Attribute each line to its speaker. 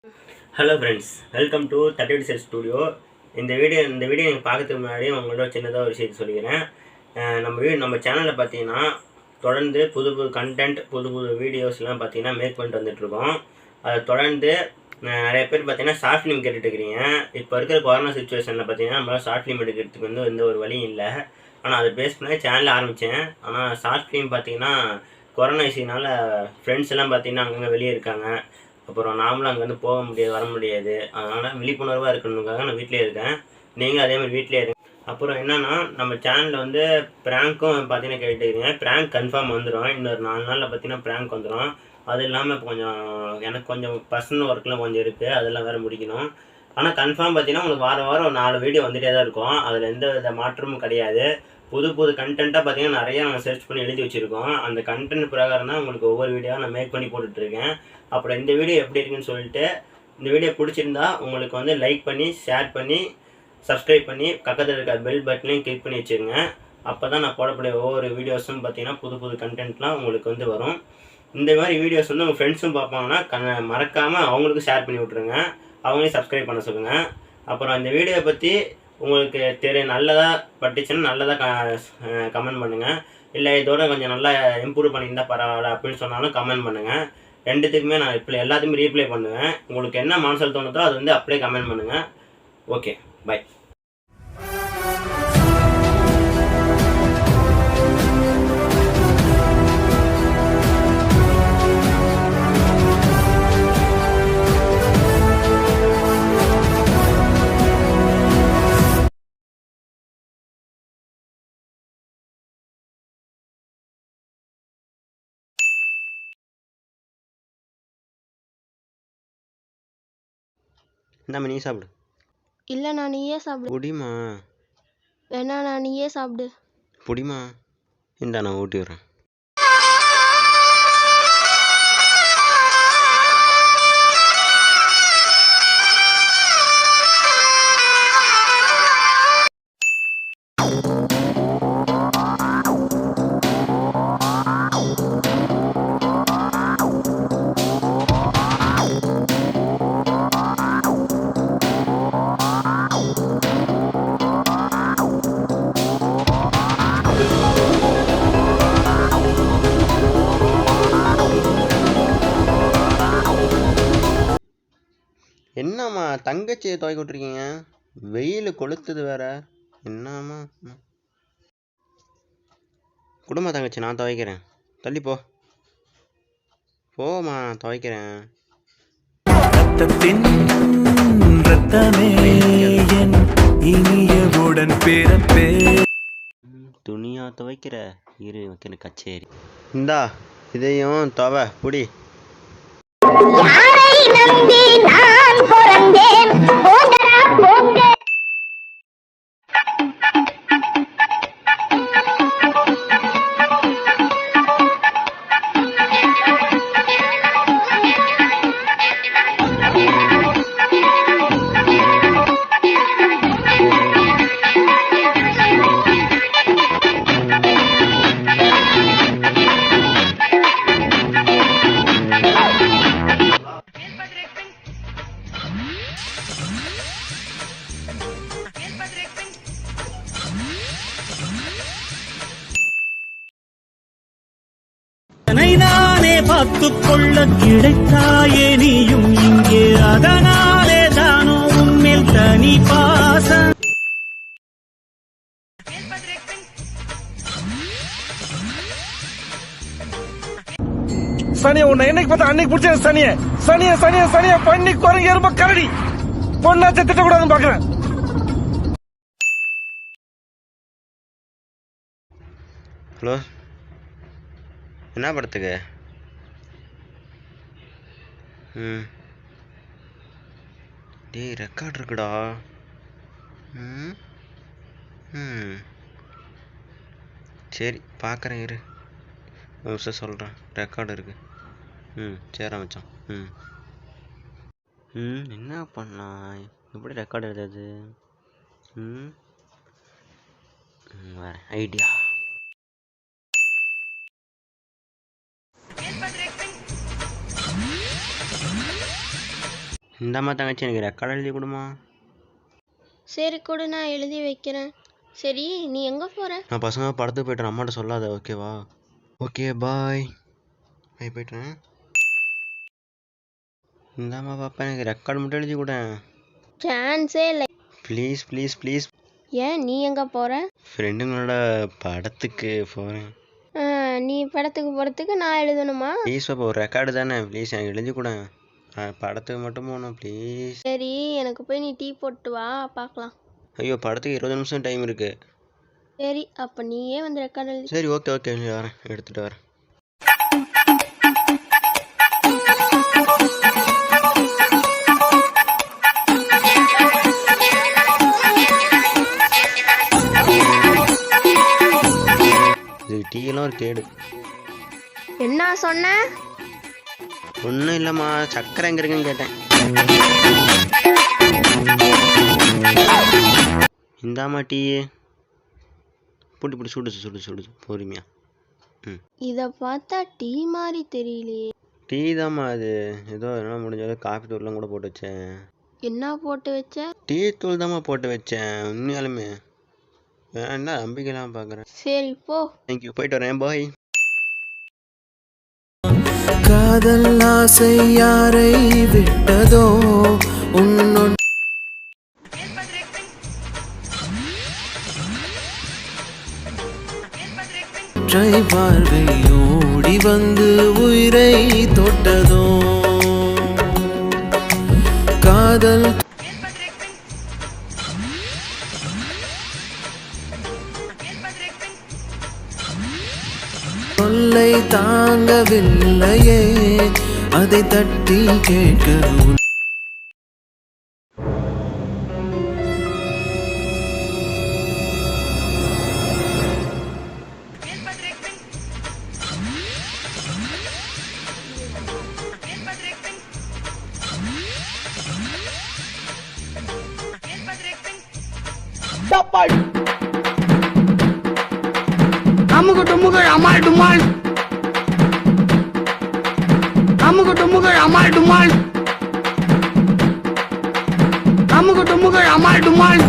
Speaker 1: Hello friends, welcome to 38 sell studio. இந்த video நீங்கள் பார்க்கறதுக்கு முன்னாடி உங்களோட சின்னதாக ஒரு விஷயத்தை சொல்லிக்கிறேன். நம்ம சேனலில் பார்த்தீங்கன்னா தொடர்ந்து புது புது கண்டென்ட், புது புது வீடியோஸ்லாம் பார்த்தீங்கன்னா மேக் பண்ணிட்டு வந்துட்டுருக்கோம். அதை தொடர்ந்து நிறைய பேர் பார்த்தீங்கன்னா ஷார்ட் ஃபிலிம் கேட்டுட்ருக்கிறீங்க. இப்போ இருக்கிற கொரோனா சுச்சுவேஷனில் பார்த்தீங்கன்னா நம்மளால் ஷார்ட் ஃபிலிம் எடுக்கிறதுக்கு எந்த ஒரு வழியும் இல்லை. ஆனால் அதை பேஸ் பண்ணி சேனல் ஆரம்பித்தேன். ஆனால் ஷார்ட் ஃபிலிம் பார்த்தீங்கன்னா கொரோனா இஷ்யூனால் ஃப்ரெண்ட்ஸ் எல்லாம் பார்த்தீங்கன்னா அங்கங்கே வெளியே இருக்காங்க. அப்புறம் நாமளும் அங்கேருந்து போக முடியாது, வர முடியாது. அதனால் விழிப்புணர்வாக இருக்கணுங்காக நான் வீட்டிலே இருக்கேன். நீங்களும் அதேமாதிரி வீட்டிலே இருங்க. அப்புறம் என்னென்னா, நம்ம சேனலில் ப்ராங்க்கும் பார்த்தீங்கன்னா கேட்டுக்கிறீங்க. ப்ராங்க் கன்ஃபார்ம் வந்துடும். இன்னொரு 4 நாளில் பார்த்தீங்கன்னா ப்ராங்க் வந்துடும். அது இல்லாமல் இப்போ எனக்கு கொஞ்சம் பர்சனல் ஒர்க்லாம் கொஞ்சம் இருக்குது, அதெல்லாம் வேறு முடிக்கணும். ஆனால் கன்ஃபார்ம் பார்த்தீங்கன்னா உங்களுக்கு வாரம் வாரம் 4 வீடியோ வந்துகிட்டே தான் இருக்கும். அதில் எந்த வித மாற்றமும் கிடையாது. புது புது கண்டென்ட்டாக பார்த்தீங்கன்னா நிறையா நாங்கள் சர்ச் பண்ணி எழுதி வச்சுருக்கோம். அந்த கண்டென்ட் பிரகாரம் தான் உங்களுக்கு ஒவ்வொரு வீடியோவாக நான் மேக் பண்ணி போட்டுட்ருக்கேன். அப்புறம் இந்த வீடியோ எப்படி இருக்குன்னு சொல்லிட்டு, இந்த வீடியோ பிடிச்சிருந்தா உங்களுக்கு லைக் பண்ணி, ஷேர் பண்ணி, சப்ஸ்கிரைப் பண்ணி, பக்கத்தில் இருக்க பெல் பட்டனையும் கிளிக் பண்ணி வச்சுருங்க. அப்போ தான் நான் போடக்கூடிய ஒவ்வொரு வீடியோஸும் பார்த்தீங்கன்னா புது புது கண்டென்ட்லாம் உங்களுக்கு வரும். இந்த மாதிரி வீடியோஸ் உங்கள் ஃப்ரெண்ட்ஸும் பார்ப்பாங்கன்னா மறக்காமல் அவங்களுக்கும் ஷேர் பண்ணி விட்ருங்க. அவங்களையும் சப்ஸ்கிரைப் பண்ண சொல்லுங்கள். அப்புறம் இந்த வீடியோ பற்றி உங்களுக்கு நல்லதாக பட்டுச்சுன்னா நல்லதாக கமெண்ட் பண்ணுங்கள். இல்லை இதோட கொஞ்சம் நல்லா இம்ப்ரூவ் பண்ணியிருந்தால் பரவாயில்ல அப்படின்னு சொன்னாலும் கமெண்ட் பண்ணுங்கள். ரெண்டுத்துக்குமே நான் எல்லாத்துக்குமே ரீப்ளை பண்ணுவேன். உங்களுக்கு என்ன மனசில் தோணுதோ அது அப்படியே கமெண்ட் பண்ணுங்கள். Okay, bye. இந்தாம்மா, நீ சாப்பிடு.
Speaker 2: இல்லைண்ணா, நீயே சாப்பிடு.
Speaker 1: புடிமா.
Speaker 2: வேணாண்ணா, நீயே சாப்பிடு.
Speaker 1: புடிமா. இந்தா நான் ஊட்டி விட்றேன். என்னம்மா தங்கச்சியை துவைக்க விட்ருக்கீங்க? வெயில் கொளுத்துது வேற. என்னம்மா குடும்ப தங்கச்சி, நான் துவைக்கிறேன். தள்ளி போ. போமா, நான் துவைக்கிறேன். துணியா துவைக்கிற? இரு வைக்கிற கச்சேரி. இந்தா இதையும் துவை புடி.
Speaker 3: நானே பார்த்துக் கொள்ள கிடைத்தாயே நீயும் இங்கே, அதனாலே தானோ உன்மேல் தனி பாசம்.
Speaker 4: சனிய உன்னை என்னைக்கு பார்த்தா அன்னைக்கு பிடிச்ச சனிய சனிய சனிய சனிய பண்ணி குரங்கு எறும்ப கரடி பொண்ணாச்ச திட்டக்கூடாதுன்னு பாக்குறேன்.
Speaker 1: ஹலோ, என்ன படத்துக்கு? டேய், ரெக்கார்ட் இருக்குடா. சரி பார்க்குறேன், இரு ஒரு நிமிஷம் சொல்கிறேன். ரெக்கார்டு இருக்கு. சரி மச்சான். என்ன பண்ணா? எப்படி ரெக்கார்டு எழுதுறது? வேறு ஐடியா. இந்தாம்மா தங்கச்சி, எனக்கு ரெக்கார்ட் எழுதி கொடுமா.
Speaker 2: சரி கொடு, நான் எழுதி வைக்கிறேன். சரி, நீ எங்கே போகிற?
Speaker 1: நான் பசங்க படத்துக்கு போய்ட்டேன், அம்மாட்ட சொல்லாத, ஓகேவா? Okay bye. போய்ட்டுறேன். இந்தாம்மா பாப்பா, எனக்கு ரெக்கார்டு மட்டும் எழுதி கூட.
Speaker 2: சான்ஸே இல்லை.
Speaker 1: Please please please.
Speaker 2: ஏன் நீ எங்கே போகிற?
Speaker 1: ஃப்ரெண்டுங்களோட படத்துக்கு போகிறேன்.
Speaker 2: நீ படத்துக்கு போகிறதுக்கு நான் எழுதணுமா?
Speaker 1: ப்ளீஸ் பாப்பா, ஒரு ரெக்கார்டு தானே, ப்ளீஸ் எனக்கு எழுதி கூட. படத்துக்கு மட்டும் போகணும் ப்ளீஸ்.
Speaker 2: சரி, எனக்கு போய் நீ டீ போட்டு வா, பார்க்கலாம்.
Speaker 1: ஐயோ, படத்துக்கு 20 நிமிஷம் டைம் இருக்குது.
Speaker 2: சரி, அப்போ நீயே வந்து ரெக்கார்டு எழுதி.
Speaker 1: சரி ஓகே ஓகே, வரேன், எடுத்துகிட்டு வரேன். இது டீயெல்லாம் ஒரு கேடு.
Speaker 2: என்ன சொன்ன?
Speaker 1: ஒன்றும் இல்லைம்மா, சக்கரை எங்கே இருக்குன்னு கேட்டேன். இந்தாம்மா டீ. பிடி சுடுச்சு சுடுச்சு சுடுச்சு பொறுமையா.
Speaker 2: இதை பார்த்தா டீ மாதிரி தெரியலையே.
Speaker 1: டீ தாம்மா அது. ஏதோ என்ன முடிஞ்சது காஃபி தூள்லாம் கூட போட்டு வச்சேன்.
Speaker 2: என்ன போட்டு வச்ச?
Speaker 1: டீ தூள் தாம்மா போட்டு வச்சேன், உண்மையாலுமே. என்ன நம்பிக்கைலாம் பார்க்குறேன்.
Speaker 2: சரி போ.
Speaker 1: தேங்க்யூ, போயிட்டு வரேன், பாய்.
Speaker 3: காதல் ஆசை யாரை விட்டதோ உன்னொன் பார்வை ஓடி வந்து உயிரை தொட்டதோ காதல் தொல்லை தாங்கவில்லையே, அதை தட்டி கேட்க
Speaker 5: அமுகு டுமுகள் அமால் டுமால், அமுகு டுமுகள் அமால் டுமால், அமுகு டுமுகள் அமால் டுமால்.